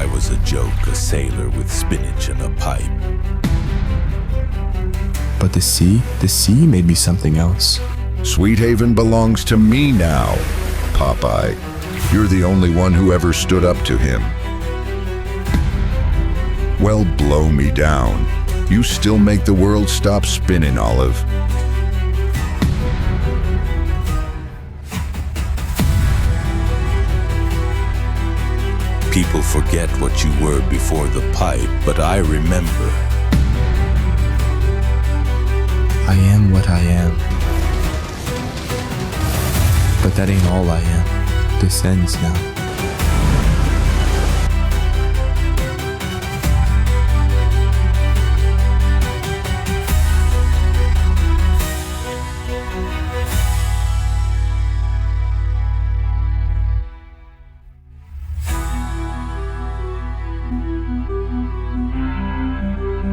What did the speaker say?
I was a joke, a sailor with spinach and a pipe. But the sea made me something else. Sweet Haven belongs to me now, Popeye. You're the only one who ever stood up to him. Well, blow me down. You still make the world stop spinning, Olive. People forget what you were before the pipe, but I remember. I am what I am. But that ain't all I am. This ends now.